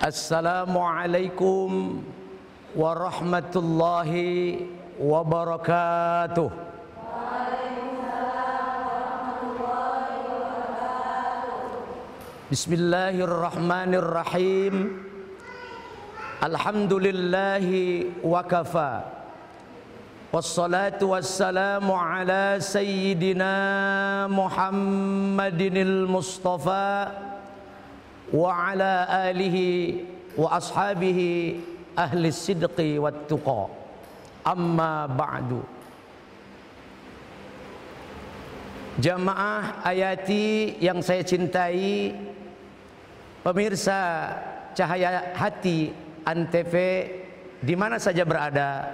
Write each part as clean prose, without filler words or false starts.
Assalamualaikum warahmatullahi wabarakatuh. Bismillahirrahmanirrahim. Alhamdulillahi wa kafa. Wassalatu wassalamu ala sayyidina Muhammadinil Mustafa wa ala alihi wa ashabihi ahli sidqi wat tuqa. Amma ba'du. Jamaah Ayati yang saya cintai, pemirsa Cahaya Hati Antv di mana saja berada,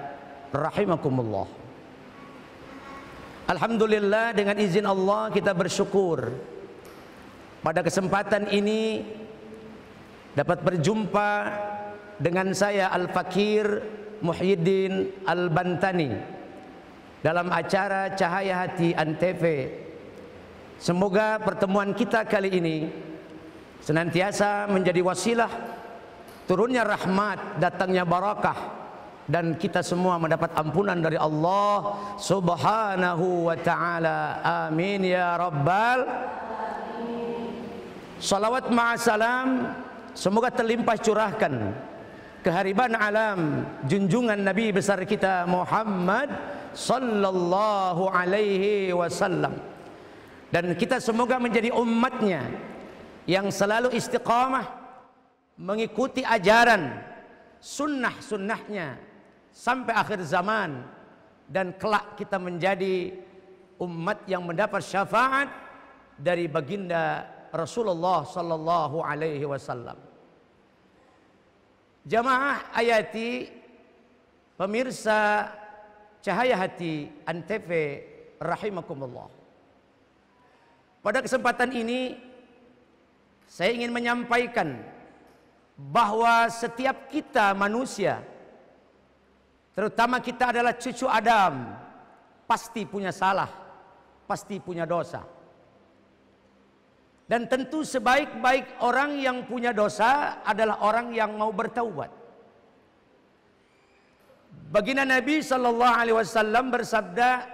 rahimakumullah. Alhamdulillah, dengan izin Allah kita bersyukur pada kesempatan ini dapat berjumpa dengan saya Al-Fakir Muhyiddin Al-Bantani dalam acara Cahaya Hati Antv. Semoga pertemuan kita kali ini senantiasa menjadi wasilah turunnya rahmat, datangnya barakah, dan kita semua mendapat ampunan dari Allah Subhanahu wa ta'ala. Amin ya rabbal. Salawat ma'asalam semoga terlimpah curahkan kehariban alam junjungan Nabi besar kita Muhammad sallallahu alaihi wasallam, dan kita semoga menjadi umatnya yang selalu istiqamah mengikuti ajaran sunnah-sunnahnya sampai akhir zaman, dan kelak kita menjadi umat yang mendapat syafaat dari baginda Rasulullah sallallahu alaihi wasallam. Jamaah Ayati, pemirsa Cahaya Hati Antv rahimakumullah. Pada kesempatan ini saya ingin menyampaikan bahwa setiap kita manusia, terutama kita adalah cucu Adam, pasti punya salah, pasti punya dosa. Dan tentu sebaik-baik orang yang punya dosa adalah orang yang mau bertaubat. Baginda Nabi sallallahu alaihi wasallam bersabda,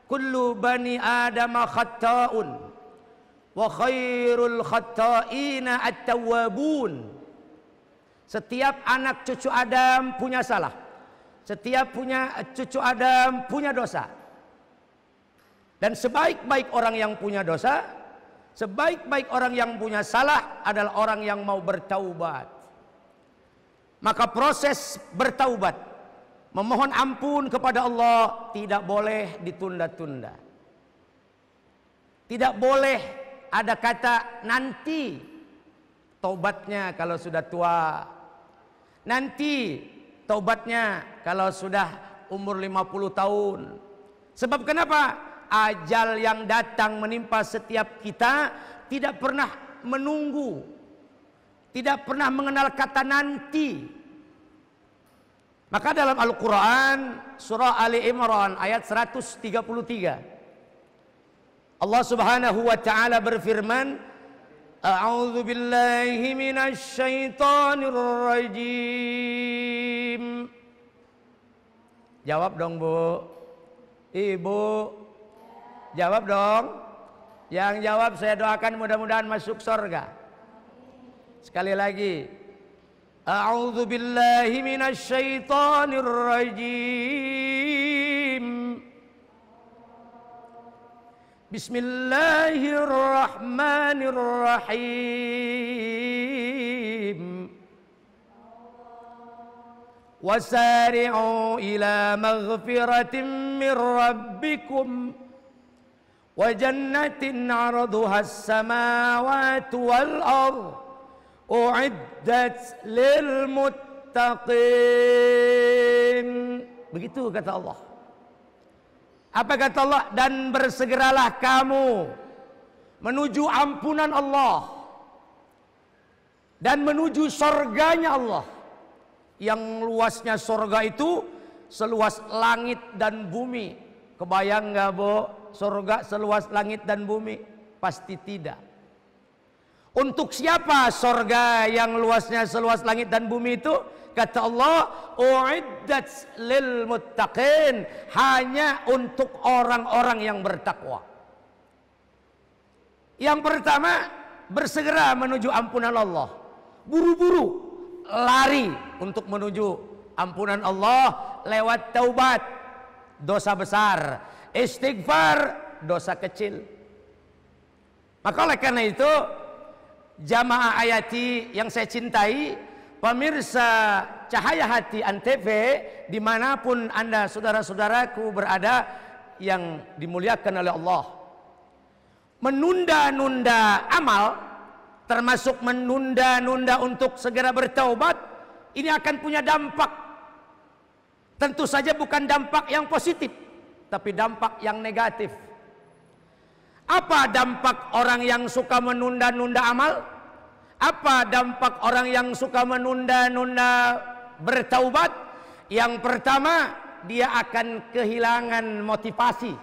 "Kullu bani Adam khata'un wa khairul khata'ina at-tawwabun." Setiap anak cucu Adam punya salah. Setiap cucu Adam punya dosa. Dan sebaik-baik orang yang punya dosa, sebaik-baik orang yang punya salah adalah orang yang mau bertaubat. Maka proses bertaubat, memohon ampun kepada Allah tidak boleh ditunda-tunda. Tidak boleh ada kata nanti taubatnya kalau sudah tua, nanti taubatnya kalau sudah umur 50 tahun. Sebab kenapa? Ajal yang datang menimpa setiap kita tidak pernah menunggu, tidak pernah mengenal kata nanti. Maka dalam Al-Quran surah Ali Imran ayat 133 Allah Subhanahu wa ta'ala berfirman, A'udzu billahi minasy syaithanir rajim. Jawab dong Bu. Ibu jawab dong. Yang jawab saya doakan mudah-mudahan masuk surga. Sekali lagi, A'udzu billahi minasy syaithanir rajim. Bismillahirrahmanirrahim. Wasari'u ila maghfiratin min rabbikum wa jannatin 'arduha as-samawati wal ardh u'iddat lil muttaqin. Begitu kata Allah. Apa kata Allah? Dan bersegeralah kamu menuju ampunan Allah dan menuju surganya Allah. Yang luasnya surga itu seluas langit dan bumi. Kebayang nggak Bu? Surga seluas langit dan bumi? Pasti tidak. Untuk siapa sorga yang luasnya seluas langit dan bumi itu? Kata Allah, uiddat lil muttaqin, hanya untuk orang-orang yang bertakwa. Yang pertama, bersegera menuju ampunan Allah. Buru-buru lari untuk menuju ampunan Allah lewat taubat, dosa besar, istighfar, dosa kecil. Maka oleh karena itu, jamaah Ayati yang saya cintai, pemirsa Cahaya Hati Antv, dimanapun Anda saudara-saudaraku berada yang dimuliakan oleh Allah, menunda-nunda amal, termasuk menunda-nunda untuk segera bertaubat, ini akan punya dampak. Tentu saja bukan dampak yang positif, tapi dampak yang negatif. Apa dampak orang yang suka menunda-nunda amal? Apa dampak orang yang suka menunda-nunda bertaubat? Yang pertama, dia akan kehilangan motivasi.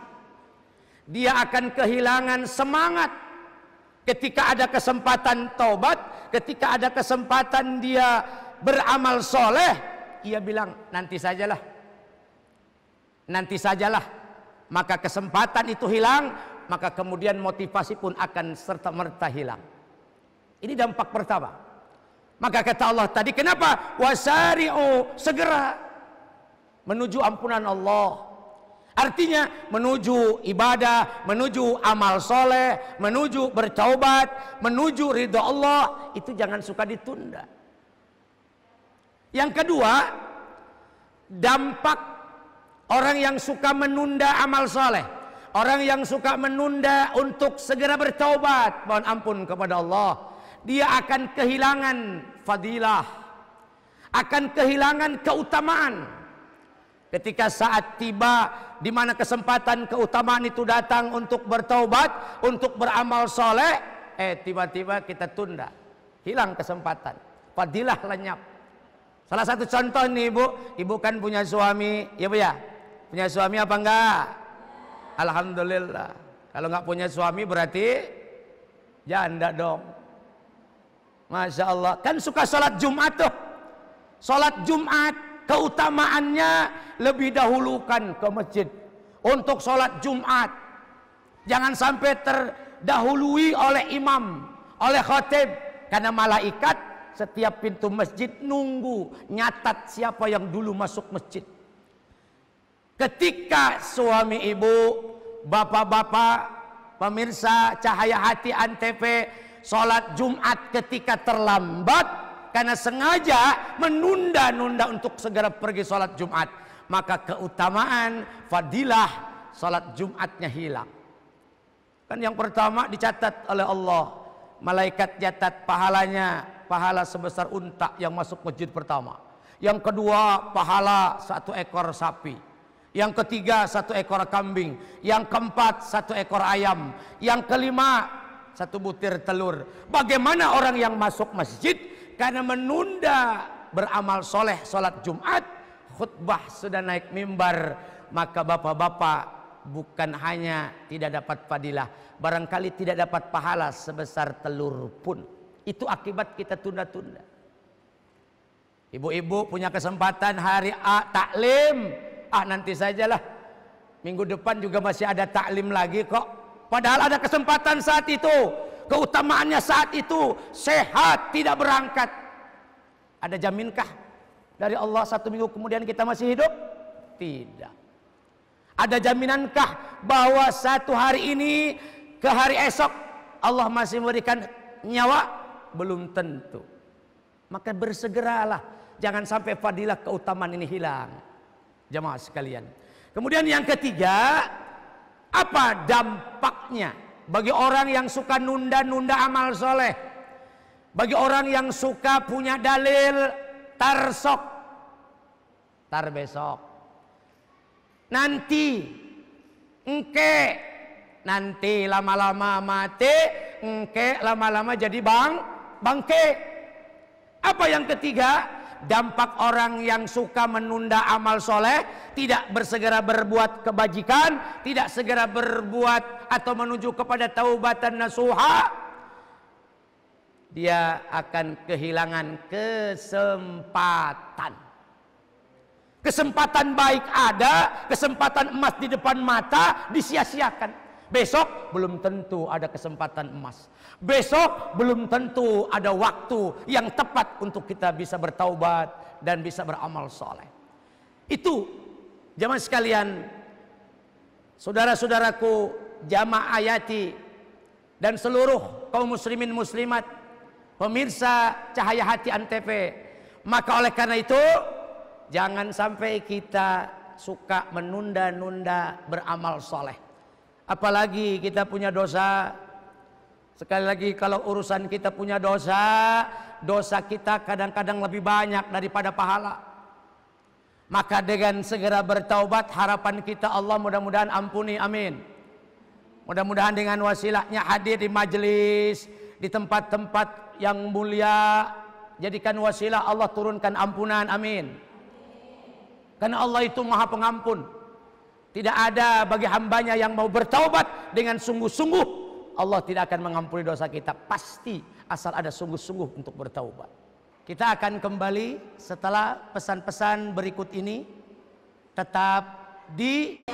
Dia akan kehilangan semangat. Ketika ada kesempatan taubat, ketika ada kesempatan dia beramal soleh, ia bilang, nanti sajalah. Nanti sajalah. Maka kesempatan itu hilang, maka kemudian motivasi pun akan serta-merta hilang. Ini dampak pertama. Maka kata Allah tadi, kenapa? Wasari'u, segera menuju ampunan Allah. Artinya menuju ibadah, menuju amal soleh, menuju bertaubat, menuju ridha Allah. Itu jangan suka ditunda. Yang kedua, dampak orang yang suka menunda amal soleh, orang yang suka menunda untuk segera bertaubat, mohon ampun kepada Allah, dia akan kehilangan fadilah, akan kehilangan keutamaan. Ketika saat tiba di mana kesempatan keutamaan itu datang untuk bertaubat, untuk beramal soleh, tiba-tiba kita tunda, hilang kesempatan, fadilah lenyap. Salah satu contoh nih ibu kan punya suami, ya bu ya, punya suami apa enggak? Alhamdulillah. Kalau nggak punya suami berarti janda dong. Masya Allah. Kan suka sholat Jumat tuh. Sholat Jumat keutamaannya lebih dahulukan ke masjid untuk sholat Jumat. Jangan sampai terdahului oleh imam, oleh khatib. Karena malaikat setiap pintu masjid nunggu nyatat siapa yang dulu masuk masjid. Ketika suami ibu, bapak-bapak, pemirsa Cahaya Hati Antv sholat Jumat ketika terlambat karena sengaja menunda-nunda untuk segera pergi sholat Jumat, maka keutamaan fadilah sholat Jumatnya hilang. Kan yang pertama dicatat oleh Allah, malaikat catat pahalanya, pahala sebesar unta yang masuk masjid pertama. Yang kedua, pahala 1 ekor sapi. Yang ketiga, 1 ekor kambing. Yang keempat, 1 ekor ayam. Yang kelima, 1 butir telur. Bagaimana orang yang masuk masjid karena menunda beramal soleh sholat Jumat, khutbah sudah naik mimbar, maka bapak-bapak bukan hanya tidak dapat fadilah, barangkali tidak dapat pahala sebesar telur pun. Itu akibat kita tunda-tunda. Ibu-ibu punya kesempatan hari A taklim, nanti sajalah, minggu depan juga masih ada taklim lagi kok. Padahal ada kesempatan saat itu, keutamaannya saat itu, sehat, tidak berangkat. Ada jaminkah dari Allah 1 minggu kemudian kita masih hidup? Tidak. Ada jaminankah bahwa 1 hari ini ke hari esok Allah masih memberikan nyawa? Belum tentu. Maka bersegeralah, jangan sampai fadilah keutamaan ini hilang, jamaah sekalian. Kemudian yang ketiga, apa dampaknya bagi orang yang suka nunda-nunda amal soleh, bagi orang yang suka punya dalil tar sok, tar besok, nanti, engke, nanti lama-lama mati, engke lama-lama jadi bangke. Apa yang ketiga? Dampak orang yang suka menunda amal soleh, tidak bersegera berbuat kebajikan, tidak segera berbuat atau menuju kepada taubatan nasuha, dia akan kehilangan kesempatan. Kesempatan baik ada, kesempatan emas di depan mata disia-siakan. Besok belum tentu ada kesempatan emas. Besok belum tentu ada waktu yang tepat untuk kita bisa bertaubat dan bisa beramal soleh. Itu jamaah sekalian, saudara-saudaraku, jamaah Ayati dan seluruh kaum muslimin muslimat, pemirsa Cahaya Hati Antv. Maka oleh karena itu, jangan sampai kita suka menunda-nunda beramal soleh. Apalagi kita punya dosa. Sekali lagi, kalau urusan kita punya dosa, dosa kita kadang-kadang lebih banyak daripada pahala. Maka dengan segera bertaubat, harapan kita Allah mudah-mudahan ampuni, amin. Mudah-mudahan dengan wasilahnya hadir di majelis, di tempat-tempat yang mulia, jadikan wasilah Allah turunkan ampunan, amin. Karena Allah itu maha pengampun. Tidak ada bagi hambanya yang mau bertaubat dengan sungguh-sungguh, Allah tidak akan mengampuni dosa kita. Pasti, asal ada sungguh-sungguh untuk bertaubat. Kita akan kembali setelah pesan-pesan berikut ini. Tetap di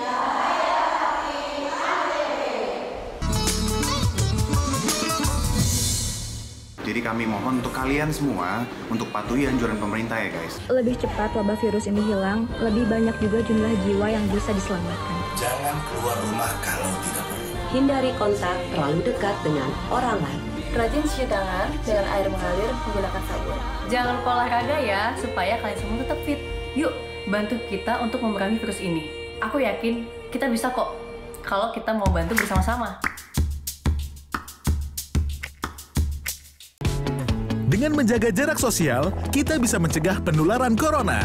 Jadi kami mohon untuk kalian semua untuk patuhi anjuran pemerintah ya guys. Lebih cepat wabah virus ini hilang, lebih banyak juga jumlah jiwa yang bisa diselamatkan. Jangan keluar rumah kalau tidak perlu. Hindari kontak terlalu dekat dengan orang lain. Rajin cuci tangan dengan air mengalir menggunakan sabun. Jangan lupa olahraga ya, supaya kalian semua tetap fit. Yuk, bantu kita untuk memerangi virus ini. Aku yakin kita bisa kok, kalau kita mau bantu bersama-sama. Dengan menjaga jarak sosial, kita bisa mencegah penularan corona.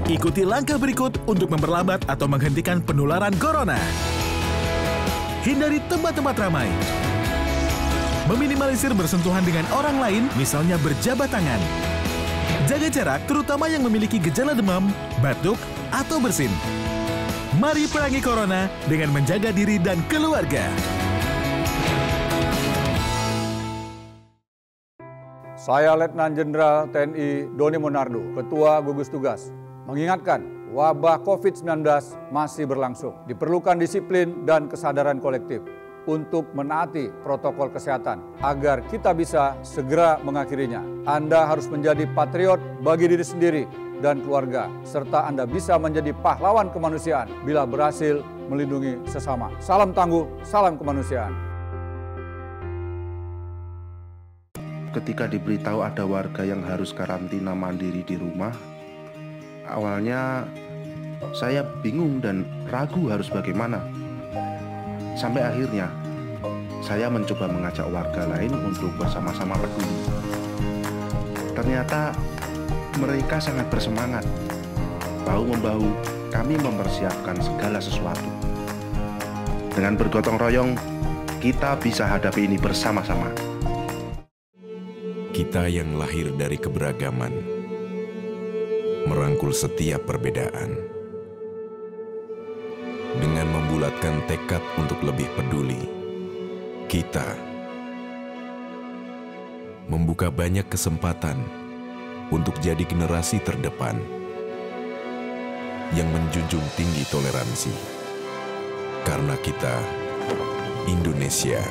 Ikuti langkah berikut untuk memperlambat atau menghentikan penularan corona. Hindari tempat-tempat ramai. Meminimalisir bersentuhan dengan orang lain, misalnya berjabat tangan. Jaga jarak, terutama yang memiliki gejala demam, batuk, atau bersin. Mari perangi corona dengan menjaga diri dan keluarga. Saya Letnan Jenderal TNI Doni Monardo, Ketua Gugus Tugas, mengingatkan wabah COVID-19 masih berlangsung. Diperlukan disiplin dan kesadaran kolektif untuk menaati protokol kesehatan agar kita bisa segera mengakhirinya. Anda harus menjadi patriot bagi diri sendiri dan keluarga, serta Anda bisa menjadi pahlawan kemanusiaan bila berhasil melindungi sesama. Salam tangguh, salam kemanusiaan. Ketika diberitahu ada warga yang harus karantina mandiri di rumah, awalnya saya bingung dan ragu harus bagaimana. Sampai akhirnya saya mencoba mengajak warga lain untuk bersama-sama peduli. Ternyata mereka sangat bersemangat. Bahu-membahu kami mempersiapkan segala sesuatu. Dengan bergotong royong, kita bisa hadapi ini bersama-sama. Kita yang lahir dari keberagaman, merangkul setiap perbedaan. Dengan membulatkan tekad untuk lebih peduli, kita membuka banyak kesempatan untuk jadi generasi terdepan yang menjunjung tinggi toleransi. Karena kita Indonesia.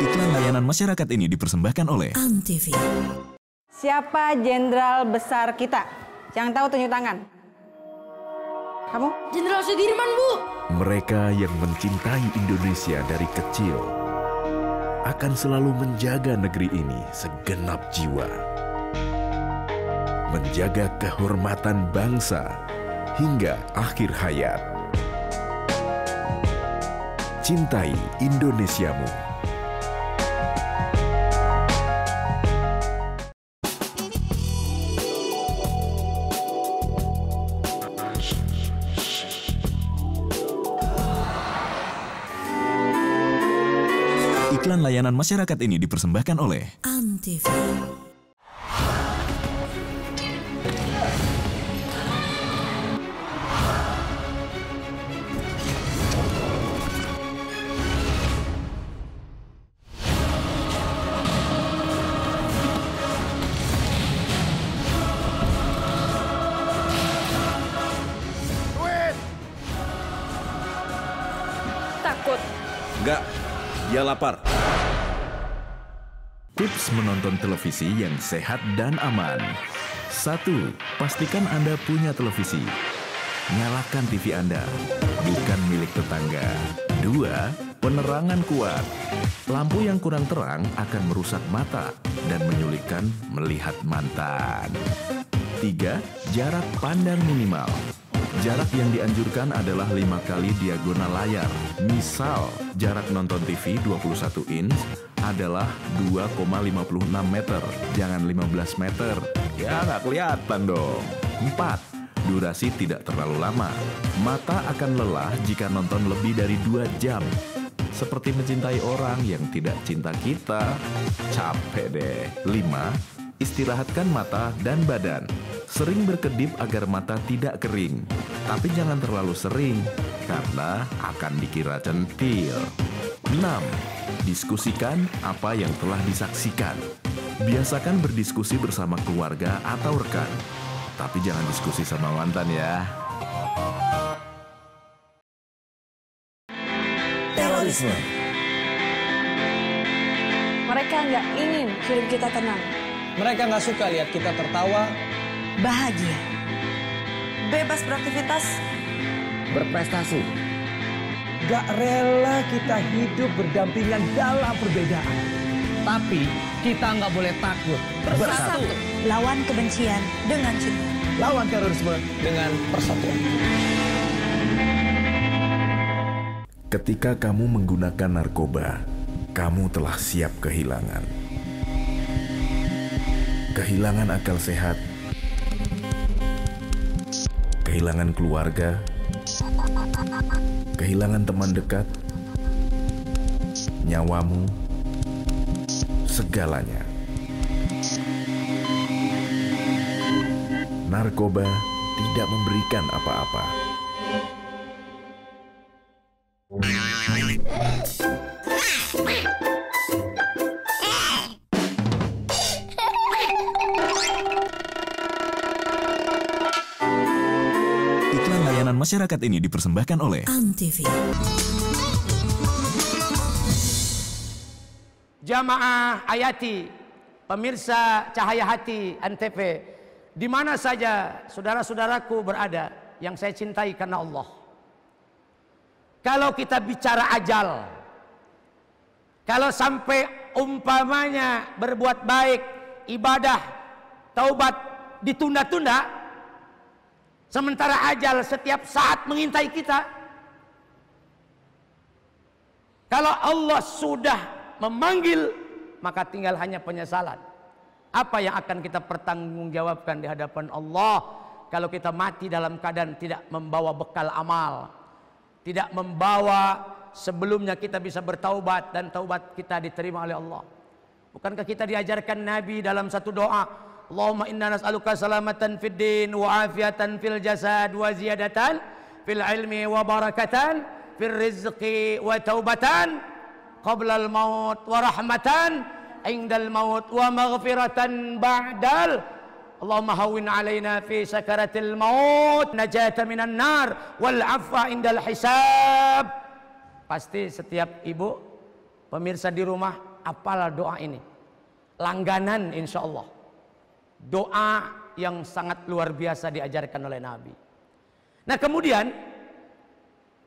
Iklan layanan masyarakat ini dipersembahkan oleh Antv. Siapa jenderal besar kita? Yang tahu tunjuk tangan. Kamu? Jenderal Sudirman, Bu. Mereka yang mencintai Indonesia dari kecil akan selalu menjaga negeri ini segenap jiwa. Menjaga kehormatan bangsa hingga akhir hayat. Cintai Indonesiamu. Iklan layanan masyarakat ini dipersembahkan oleh Antv. Takut. Enggak, dia lapar. Tips menonton televisi yang sehat dan aman. 1. Pastikan Anda punya televisi. Nyalakan TV Anda, bukan milik tetangga. 2. Penerangan kuat. Lampu yang kurang terang akan merusak mata dan menyulitkan melihat mantan. 3. Jarak pandang minimal. Jarak yang dianjurkan adalah 5 kali diagonal layar. Misal, jarak nonton TV 21 inch adalah 2,56 meter, jangan 15 meter. Ya, nggak kelihatan dong. 4. Durasi tidak terlalu lama. Mata akan lelah jika nonton lebih dari 2 jam. Seperti mencintai orang yang tidak cinta kita. Capek deh. 5. Istirahatkan mata dan badan. Sering berkedip agar mata tidak kering. Tapi jangan terlalu sering, karena akan dikira centil. 6. Diskusikan apa yang telah disaksikan. Biasakan berdiskusi bersama keluarga atau rekan. Tapi jangan diskusi sama mantan ya. Terorisme. Mereka nggak ingin hidup kita tenang. Mereka nggak suka lihat kita tertawa, Bahagia. Bebas beraktivitas. berprestasi. Gak rela kita hidup berdampingan dalam perbedaan. Tapi kita nggak boleh takut. Bersatu. Lawan kebencian dengan cinta. Lawan terorisme dengan persatuan. Ketika kamu menggunakan narkoba, kamu telah siap kehilangan. Kehilangan akal sehat, kehilangan keluarga, kehilangan teman dekat, nyawamu, segalanya. Narkoba tidak memberikan apa-apa. Iklan layanan masyarakat ini dipersembahkan oleh Antv. Jamaah Ayati, pemirsa Cahaya Hati Antv, di mana saja saudara-saudaraku berada yang saya cintai karena Allah. Kalau kita bicara ajal, kalau sampai umpamanya berbuat baik, ibadah, taubat ditunda-tunda, sementara ajal setiap saat mengintai kita. Kalau Allah sudah memanggil, maka tinggal hanya penyesalan. Apa yang akan kita pertanggungjawabkan di hadapan Allah kalau kita mati dalam keadaan tidak membawa bekal amal, tidak membawa sebelumnya kita bisa bertaubat dan taubat kita diterima oleh Allah. Bukankah kita diajarkan Nabi dalam satu doa, Allahumma inna nas'aluka salamatan fid din wa afiatan fil jasad wa ziyadatan fil ilmi wa barakatan fil rizqi wa taubatan qabla al maut wa rahmatan indal maut wa maghfiratan ba'dal. Allahumma hawwin alaina fi sakaratil maut najata minan nar wal afwa indal hisab. Pasti setiap ibu pemirsa di rumah apalah doa ini, langganan insyaallah. Doa yang sangat luar biasa diajarkan oleh Nabi. Nah kemudian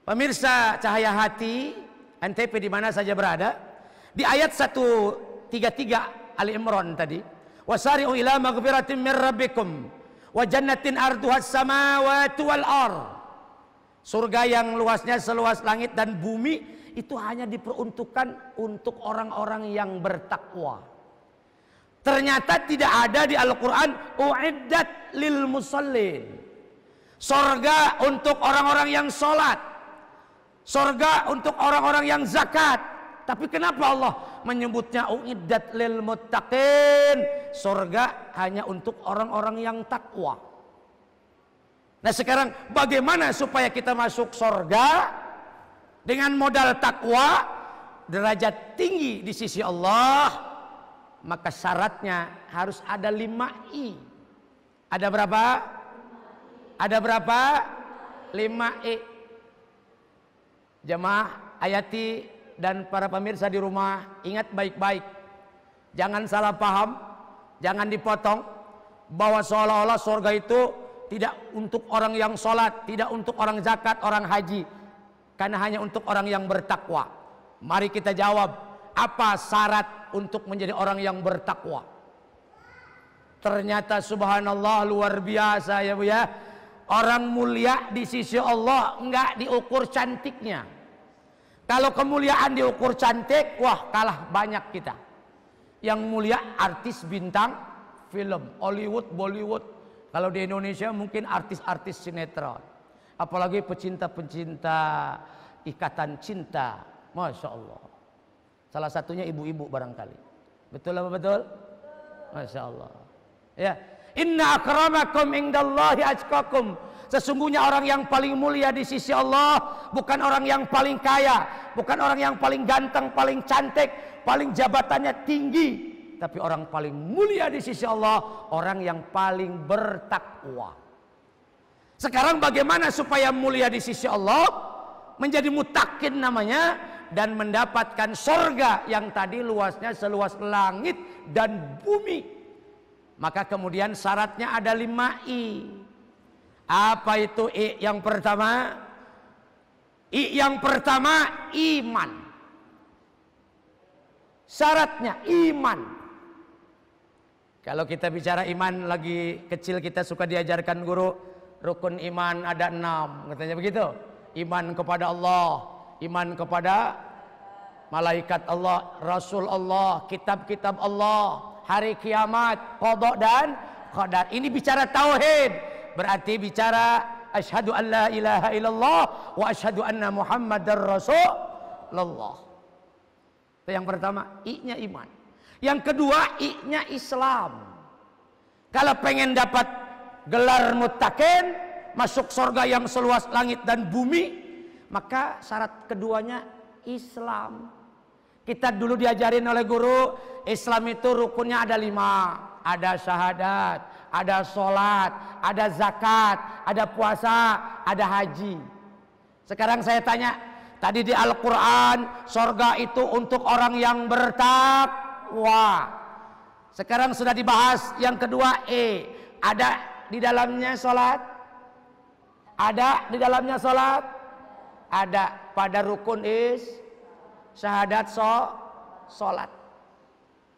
pemirsa Cahaya Hati Antv di mana saja berada, di ayat 133 Ali Imran tadi, wasari'u ila maghfiratin min rabbikum wa jannatin arduhas samawati wal ard. Surga yang luasnya seluas langit dan bumi itu hanya diperuntukkan untuk orang-orang yang bertakwa. Ternyata tidak ada di Al-Quran uiddat lil musallin. Surga untuk orang-orang yang sholat, surga untuk orang-orang yang zakat. Tapi kenapa Allah menyebutnya uiddat lil muttaqin? Surga hanya untuk orang-orang yang takwa. Nah sekarang bagaimana supaya kita masuk surga dengan modal takwa, derajat tinggi di sisi Allah? Maka syaratnya harus ada 5 I. Ada berapa? Ada berapa? 5 I. Jemaah Ayati dan para pemirsa di rumah, ingat baik-baik. Jangan salah paham, jangan dipotong bahwa seolah-olah surga itu tidak untuk orang yang sholat, tidak untuk orang zakat, orang haji, karena hanya untuk orang yang bertakwa. Mari kita jawab, apa syarat untuk menjadi orang yang bertakwa? Ternyata subhanallah luar biasa ya Bu ya. Orang mulia di sisi Allah enggak diukur cantiknya. Kalau kemuliaan diukur cantik, wah kalah banyak kita. Yang mulia artis bintang film, Hollywood, Bollywood. Kalau di Indonesia mungkin artis-artis sinetron. Apalagi pecinta-pecinta ikatan cinta. Masya Allah. Salah satunya ibu-ibu barangkali. Betul apa betul? Masya Allah. Ya. Inna akramakum indallahi atqakum. Sesungguhnya orang yang paling mulia di sisi Allah bukan orang yang paling kaya, bukan orang yang paling ganteng, paling cantik, paling jabatannya tinggi, tapi orang paling mulia di sisi Allah orang yang paling bertakwa. Sekarang bagaimana supaya mulia di sisi Allah? Menjadi mutakin namanya, dan mendapatkan surga yang tadi luasnya seluas langit dan bumi. Maka kemudian syaratnya ada 5 I. Apa itu I yang pertama? I yang pertama iman. Syaratnya iman. Kalau kita bicara iman, lagi kecil kita suka diajarkan guru, rukun iman ada 6, katanya begitu. Iman kepada Allah, iman kepada malaikat Allah, Rasul Allah, kitab-kitab Allah, hari kiamat, qada dan qadar. Ini bicara tauhid, berarti bicara asyhadu an la ilaha illallah wa asyhadu anna muhammadar rasulullah. Itu yang pertama, I-nya iman. Yang kedua, I-nya Islam. Kalau pengen dapat gelar muttaqin, masuk surga yang seluas langit dan bumi, maka syarat keduanya Islam. Kita dulu diajarin oleh guru, Islam itu rukunnya ada 5. Ada syahadat, ada sholat, ada zakat, ada puasa, ada haji. Sekarang saya tanya, tadi di Al-Quran, surga itu untuk orang yang bertakwa. Sekarang sudah dibahas yang kedua E. Ada di dalamnya sholat? Ada di dalamnya sholat? Ada pada rukun syahadat sholat.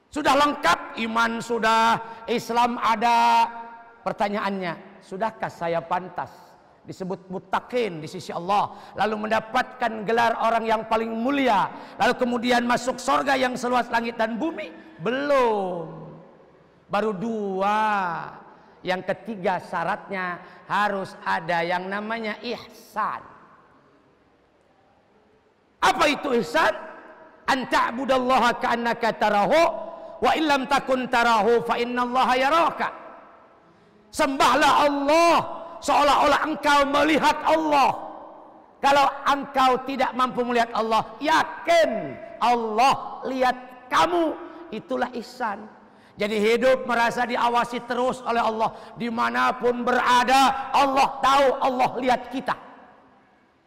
Sudah lengkap, iman sudah, Islam ada. Pertanyaannya, sudahkah saya pantas disebut muttaqin di sisi Allah, lalu mendapatkan gelar orang yang paling mulia, lalu kemudian masuk surga yang seluas langit dan bumi? Belum. Baru 2. Yang ketiga syaratnya harus ada yang namanya ihsan. Apa itu ihsan? An ta'budallaha ka'annaka tarahu wa illam takun tarahu fa innallaha yaraka. Sembahlah Allah seolah-olah engkau melihat Allah. Kalau engkau tidak mampu melihat Allah, yakin Allah lihat kamu. Itulah ihsan. Jadi hidup merasa diawasi terus oleh Allah. Dimanapun berada, Allah tahu, Allah lihat kita.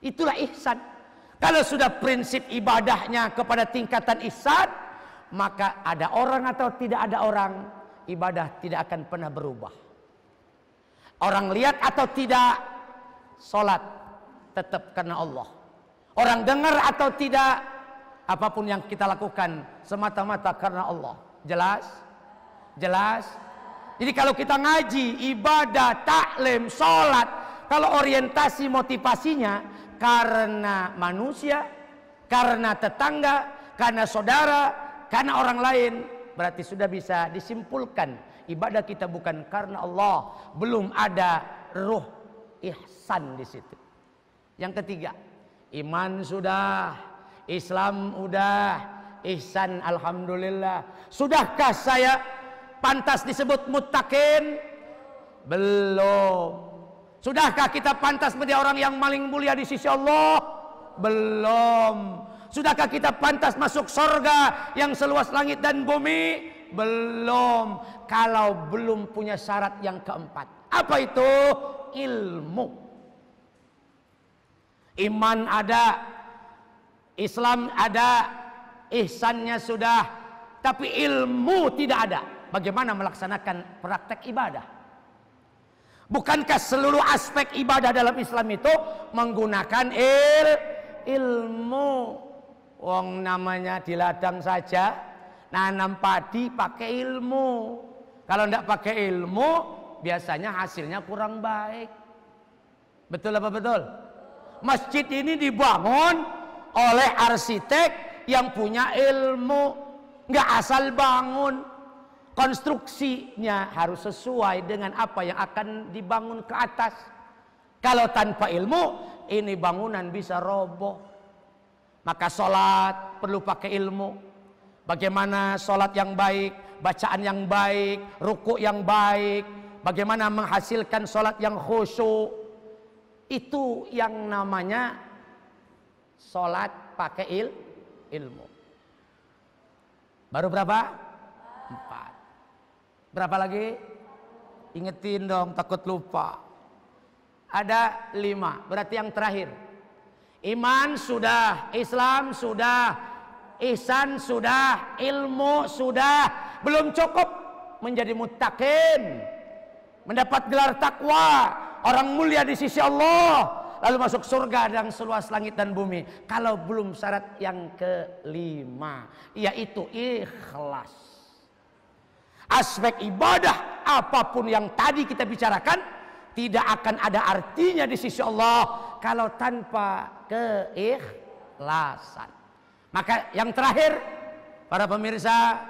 Itulah ihsan. Kalau sudah prinsip ibadahnya kepada tingkatan ihsan, maka ada orang atau tidak ada orang, ibadah tidak akan pernah berubah. Orang lihat atau tidak, sholat tetap karena Allah. Orang dengar atau tidak, apapun yang kita lakukan semata-mata karena Allah. Jelas? Jelas? Jadi kalau kita ngaji, ibadah, taklim, sholat, kalau orientasi motivasinya karena manusia, karena tetangga, karena saudara, karena orang lain, berarti sudah bisa disimpulkan ibadah kita bukan karena Allah. Belum ada ruh ihsan di situ. Yang ketiga, iman sudah, Islam udah, ihsan alhamdulillah. Sudahkah saya pantas disebut muttaqin? Belum. Sudahkah kita pantas menjadi orang yang paling mulia di sisi Allah? Belum. Sudahkah kita pantas masuk surga yang seluas langit dan bumi? Belum. Kalau belum punya syarat yang keempat. Apa itu? Ilmu. Iman ada, Islam ada, ihsannya sudah, tapi ilmu tidak ada. Bagaimana melaksanakan praktek ibadah? Bukankah seluruh aspek ibadah dalam Islam itu menggunakan ilmu? Wong namanya di ladang saja, nanam padi pakai ilmu. Kalau tidak pakai ilmu, biasanya hasilnya kurang baik. Betul apa betul? Masjid ini dibangun oleh arsitek yang punya ilmu, nggak asal bangun. Konstruksinya harus sesuai dengan apa yang akan dibangun ke atas. Kalau tanpa ilmu, ini bangunan bisa roboh. Maka sholat perlu pakai ilmu. Bagaimana sholat yang baik, bacaan yang baik, ruku yang baik, bagaimana menghasilkan sholat yang khusyuk. Itu yang namanya sholat pakai ilmu. Baru berapa? 4. Berapa lagi? Ingetin dong, takut lupa. Ada 5, berarti yang terakhir. Iman sudah, Islam sudah, ihsan sudah, ilmu sudah. Belum cukup menjadi muttaqin, mendapat gelar takwa, orang mulia di sisi Allah, lalu masuk surga yang seluas langit dan bumi. Kalau belum syarat yang ke-5, yaitu ikhlas. Aspek ibadah apapun yang tadi kita bicarakan tidak akan ada artinya di sisi Allah kalau tanpa keikhlasan. Maka yang terakhir, para pemirsa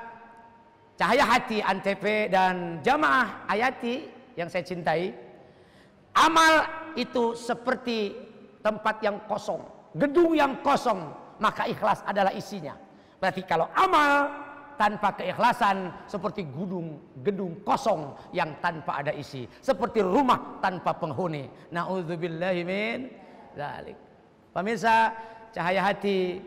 Cahaya Hati Antv dan jamaah Ayati yang saya cintai, amal itu seperti tempat yang kosong, gedung yang kosong, maka ikhlas adalah isinya. Berarti kalau amal tanpa keikhlasan seperti gedung kosong yang tanpa ada isi, seperti rumah tanpa penghuni. Na'udzubillahi min dzalik. Pemirsa Cahaya Hati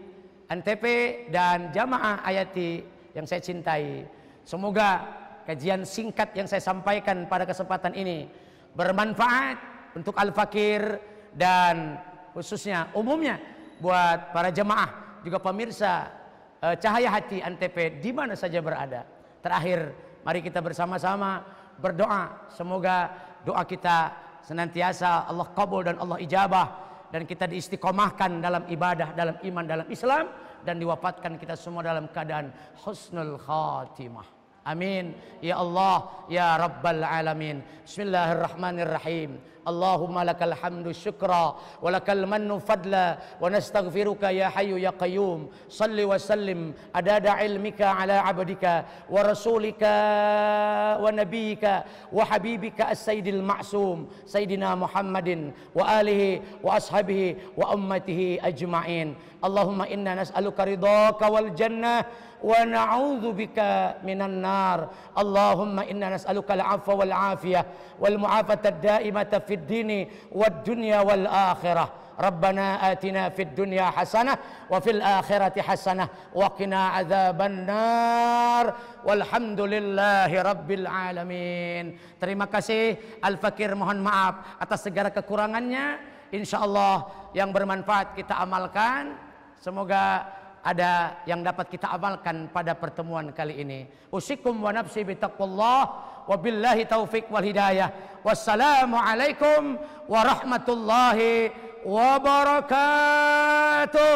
Antv dan jamaah Ayati yang saya cintai, semoga kajian singkat yang saya sampaikan pada kesempatan ini bermanfaat untuk al-fakir dan khususnya umumnya buat para jemaah juga pemirsa Cahaya Hati Antv di mana saja berada. Terakhir, mari kita bersama-sama berdoa, semoga doa kita senantiasa Allah kabul dan Allah ijabah, dan kita diistiqomahkan dalam ibadah, dalam iman, dalam Islam, dan diwafatkan kita semua dalam keadaan husnul khatimah. Amin ya Allah ya Rabbal Alamin. Bismillahirrahmanirrahim. Allahumma lakal hamdu syukra wa lakal mannu fadla wa nastaghfiruka ya hayyu ya qayyum. Salli wa sallim adada ilmika ala abdika wa rasulika wa nabiyyika wa habibika as-sayyidil ma'sum sayyidina Muhammadin wa alihi wa ashabihi wa ummatihi ajma'in. Allahumma inna nas'aluka ridhaka wal jannah wa na'udzu bika minan nar. Allahumma inna nas'aluka al-'afwa wal 'afiyah wal mu'afata ad-da'imata fid dini wad dunya wal akhirah. Rabbana atina fid dunya hasanah wa fil akhirati hasanah wa qina adzaban nar. Walhamdulillahi rabbil alamin. Terima kasih Al-Fakir, mohon maaf atas segala kekurangannya. Insyaallah yang bermanfaat kita amalkan. Semoga ada yang dapat kita amalkan pada pertemuan kali ini. Usikum wa nafsi bitaqwallah wa billahi taufiq wal hidayah. Wassalamu alaikum warahmatullahi wabarakatuh.